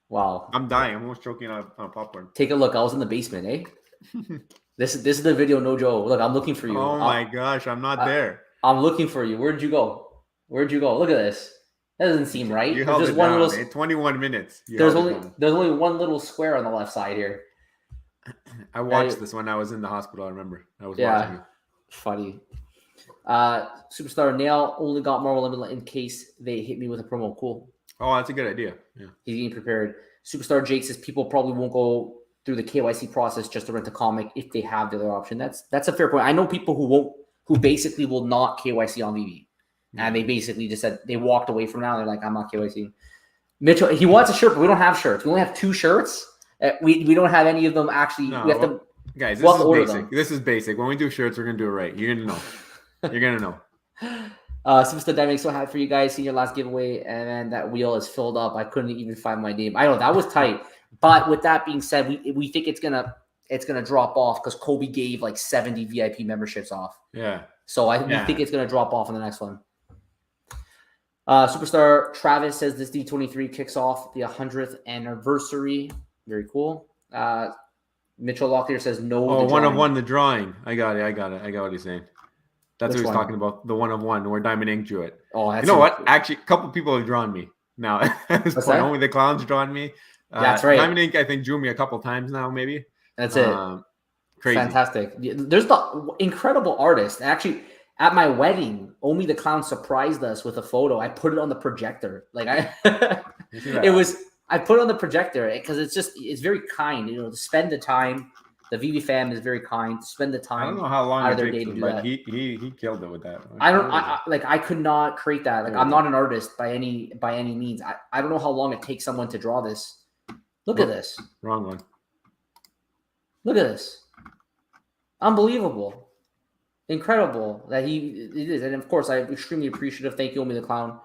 Wow. I'm dying. I'm almost choking on popcorn. Take a look. I was in the basement, eh? This is the video, no Joe. Look, I'm looking for you. Oh my gosh, I'm not there. I'm looking for you. Where'd you go? Look at this. That doesn't seem right. You held it down, 21 minutes. There's only one little square on the left side here. I watched this when I was in the hospital. I remember. I was watching it. Funny. Superstar Nail only got Marvel Limited in case they hit me with a promo. Cool. Oh, that's a good idea. Yeah. He's getting prepared. Superstar Jake says people probably won't go through the KYC process just to rent a comic if they have the other option. That's a fair point. I know people who basically will not KYC on VeVe. And they basically just said they walked away from now. They're like, I'm not KYC. Mitchell, he wants a shirt, but we don't have shirts. We only have 2 shirts. We don't have any of them actually. No, we have to, guys, this is basic. This is basic. When we do shirts, we're gonna do it right. You're gonna know. You're gonna know. Superstar Dynamic, so happy for you guys. Seen your last giveaway, and then that wheel is filled up. I couldn't even find my name. I know that was tight. But with that being said, we think it's gonna drop off because Kobe gave like 70 VIP memberships off. Yeah. So we think it's gonna drop off in the next one. Superstar Travis says this D23 kicks off the 100th anniversary. Very cool. Mitchell Locklear says no. Oh, 1 of 1, the drawing. I got it. I got what he's saying. That's what he's talking about. The 1 of 1 where Diamond Ink drew it. Oh, that's what? Actually, a couple people have drawn me now. At this point, only the clowns drawn me. That's right. Diamond Ink, I think, drew me a couple times now, maybe. That's it. Crazy. Fantastic. There's the incredible artist. Actually, at my wedding, Omi the Clown surprised us with a photo. I put it on the projector. Like I put it on the projector because it's very kind, to spend the time. The VeVe fam is very kind to spend the time. I don't know how long it takes him, but he killed it with that. I could not create that. Like I'm not an artist by any means. I don't know how long it takes someone to draw this. Look at this. Wrong one. Look at this. Unbelievable. Incredible that it is. And of course, I'm extremely appreciative. Thank you, Omi the Clown,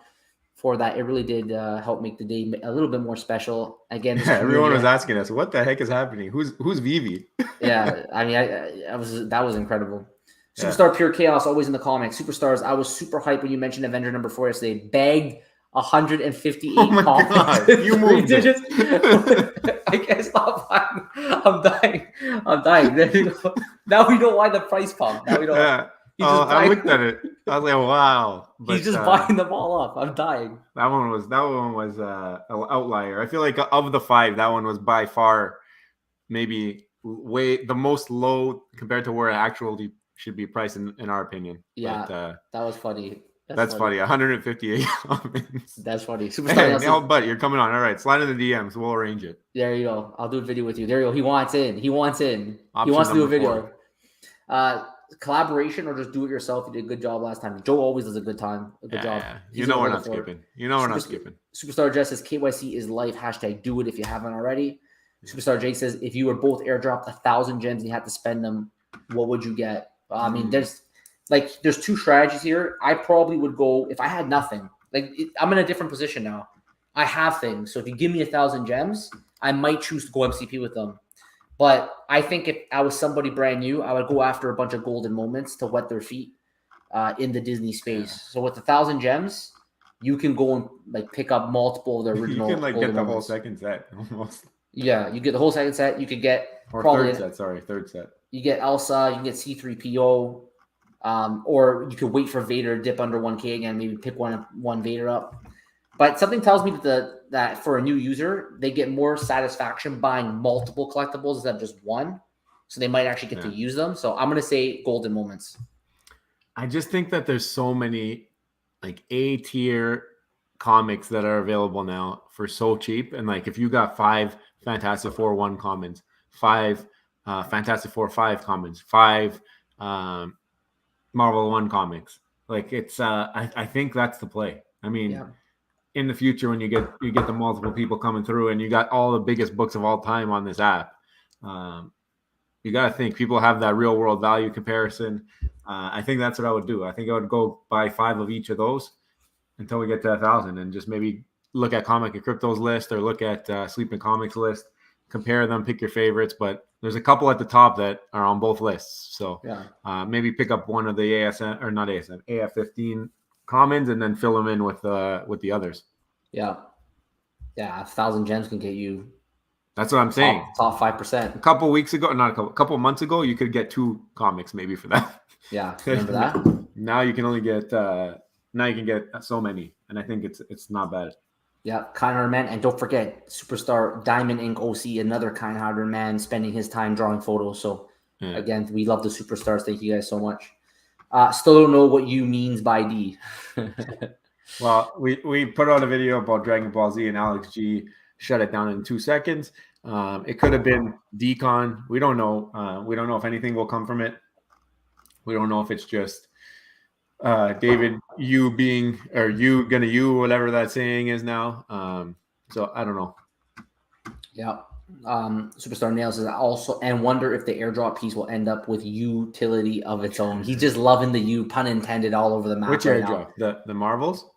for that. It really did help make the day a little bit more special. Again, everyone was asking us, what the heck is happening? Who's VeVe? Yeah, I mean, that was incredible. Superstar Pure Chaos, always in the comics. Superstars, I was super hyped when you mentioned Avenger number 4 yesterday. Bagged 158 copies. God, you moved digits. I can't stop. I'm dying. There you go. Now we know why the price pumped. Now we know. Yeah. I looked at it. I was like, wow. But, he's just buying them all up. I'm dying. That one was an outlier. I feel like of the 5, that one was by far maybe the most low compared to where it actually should be priced in our opinion. Yeah, that was funny. That's funny. 158 comments. That's funny. Hey, but you're coming on. All right, slide in the DMs. We'll arrange it. There you go. I'll do a video with you. There you go. He wants in. Option he wants to do a video. 4. Collaboration or just do it yourself. You did a good job last time. Joe always does a good job. Yeah. We're not skipping. We're not skipping. Superstar Jess says KYC is life. # do it if you haven't already. Superstar Jake says if you were both airdropped 1,000 gems and you had to spend them, what would you get? I mean, there's 2 strategies here. I probably would go if I had nothing. I'm in a different position now. I have things. So if you give me 1,000 gems, I might choose to go MCP with them. But I think if I was somebody brand new, I would go after a bunch of golden moments to wet their feet in the Disney space. So with 1,000 gems, you can go and pick up multiple of the original. You can get the moments. whole second set almost. Yeah, you get the whole second set. You could get or probably third set. Sorry, third set. You get Elsa. You can get C3PO. Or you could wait for Vader to dip under 1K again. Maybe pick one Vader up. But something tells me that for a new user, they get more satisfaction buying multiple collectibles instead of just one. So they might actually get to use them. So I'm going to say golden moments. I just think that there's so many like A tier comics that are available now for so cheap. And like if you got 5 Fantastic Four 1 commons, 5 Fantastic Four 5 commons, 5 Marvel 1 comics, like it's I think that's the play. I mean, in the future when you get the multiple people coming through and you got all the biggest books of all time on this app, you got to think people have that real world value comparison. I think that's what I would do. I think I would go buy 5 of each of those until we get to 1,000, and just maybe look at Comic and Crypto's list or look at Sleeping Comics list, compare them, pick your favorites. But there's a couple at the top that are on both lists. So maybe pick up one of the ASM or not ASM, AF15 commons and then fill them in with the others. Yeah. 1,000 gems can get you. That's what I'm saying. Top 5%. A couple months ago, you could get 2 comics maybe for that. Yeah, remember that? Now you can only get now you can get so many, and I think it's not bad. Yeah, kind-hearted man, and don't forget Superstar Diamond Ink OC, another kind-hearted man spending his time drawing photos. So again, we love the superstars. Thank you guys so much. Still don't know what you means by D. Well, we put out a video about Dragon Ball Z, and Alex G shut it down in 2 seconds. It could have been Decon. We don't know. We don't know if anything will come from it. We don't know if it's just David you being, or you gonna you, whatever that saying is now. So I don't know. Yeah. Superstar Nails says also, and wonder if the airdrop piece will end up with utility of its own. He's just loving the U, pun intended, all over the map. Which airdrop? The Marvels?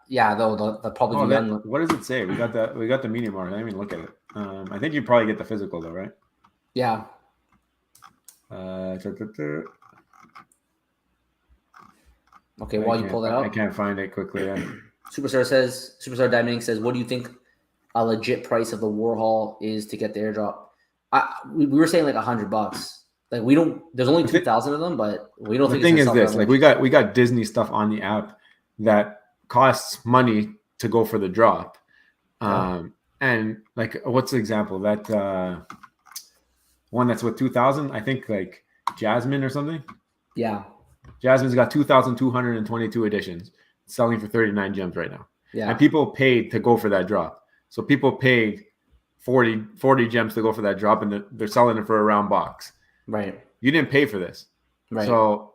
Yeah, though the probably the young. What does it say? We got the medium mark. I didn't even look at it. I think you probably get the physical though, right? Yeah. Okay, while you pull that out, I can't find it quickly. Superstar Diamond says, what do you think a legit price of the Warhol is to get the airdrop? We were saying like $100. Like we don't. There's only 2,000 of them, but we don't think. The thing is this: like we got Disney stuff on the app that costs money to go for the drop. And like, what's the example? That one that's with 2,000, I think, like Jasmine or something. Yeah. Jasmine's got 2,222 editions, selling for 39 gems right now. Yeah. And people paid to go for that drop. So people paid 40 gems to go for that drop, and they're selling it for a round box. Right. You didn't pay for this. Right. So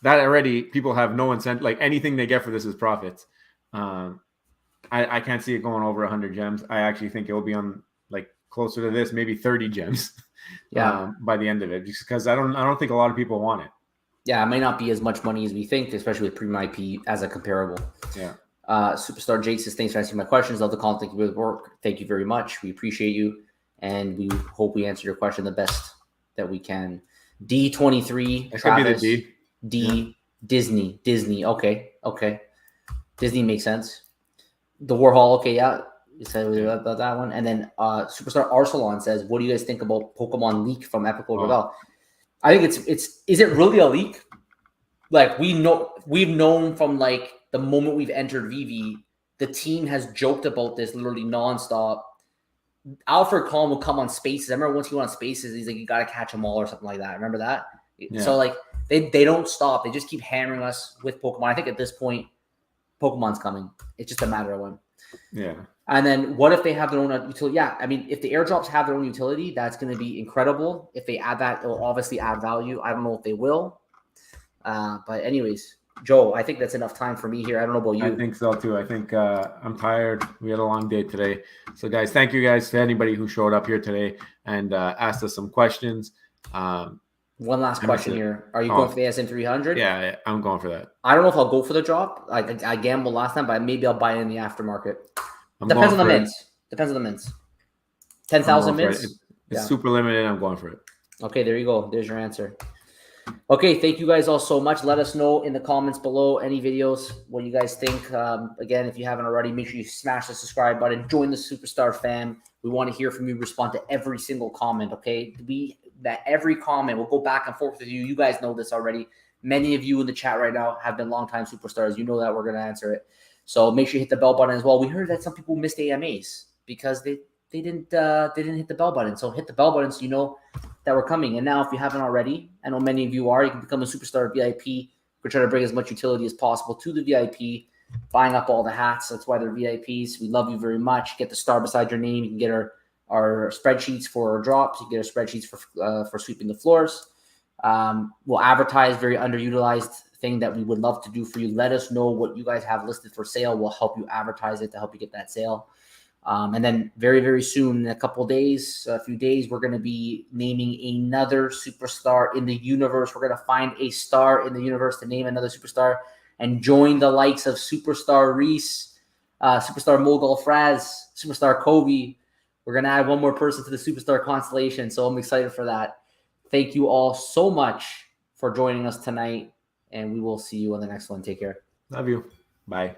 that already, people have no incentive. Like anything they get for this is profits. I can't see it going over 100 gems. I actually think it will be on like closer to this, maybe 30 gems. Yeah. By the end of it, just because I don't think a lot of people want it. Yeah, it might not be as much money as we think, especially with premium IP as a comparable. Yeah. Superstar Jake says, thanks for answering my questions. Love the call. Thank you for the work. Thank you very much. We appreciate you. And we hope we answer your question the best that we can. D23. It could be the D. D. Yeah. Disney. Okay. Disney makes sense. The Warhol. Okay. Yeah. You said about that one. And then Superstar Arcelon says, what do you guys think about Pokemon leak from Epical Rebel? I think is it really a leak? Like we've known from like the moment we've entered VeVe, the team has joked about this literally nonstop. Alfred Collin will come on Spaces. I remember once he went on Spaces, he's like, you got to catch them all or something like that. Remember that? Yeah. So like they don't stop. They just keep hammering us with Pokemon. I think at this point, Pokemon's coming. It's just a matter of when. Yeah. And then what if they have their own utility? Yeah, I mean, if the airdrops have their own utility, that's going to be incredible. If they add that, it will obviously add value. I don't know if they will. But anyways, Joe, I think that's enough time for me here. I don't know about you. I think so too. I think I'm tired. We had a long day today. So guys, thank you guys to anybody who showed up here today and asked us some questions. One last question here. Are you going for the ASM 300? Yeah, I'm going for that. I don't know if I'll go for the drop. I gambled last time, but maybe I'll buy it in the aftermarket. Depends on the mints. 10,000 mints. It's super limited. I'm going for it. Okay, there you go. There's your answer. Okay, thank you guys all so much. Let us know in the comments below any videos what you guys think. Again, if you haven't already, make sure you smash the subscribe button. Join the Superstar fam. We want to hear from you. Respond to every single comment. Okay, every comment, we'll go back and forth with you. You guys know this already. Many of you in the chat right now have been longtime superstars. You know that we're going to answer it. So make sure you hit the bell button as well. We heard that some people missed AMAs because they didn't hit the bell button. So hit the bell button so you know that we're coming. And now, if you haven't already, I know many of you are, you can become a superstar VIP. We're trying to bring as much utility as possible to the VIP, buying up all the hats. That's why they're VIPs. We love you very much. Get the star beside your name. You can get our spreadsheets for our drops. You can get our spreadsheets for sweeping the floors. We'll advertise, very underutilized thing that we would love to do for you. Let us know what you guys have listed for sale. We'll help you advertise it to help you get that sale. And then very, very soon, in a few days, we're going to be naming another superstar in the universe. We're going to find a star in the universe to name another superstar and join the likes of Superstar Reese, Superstar Mogul Fraz, Superstar Kobe. We're going to add one more person to the superstar constellation. So I'm excited for that. Thank you all so much for joining us tonight. And we will see you on the next one. Take care. Love you. Bye.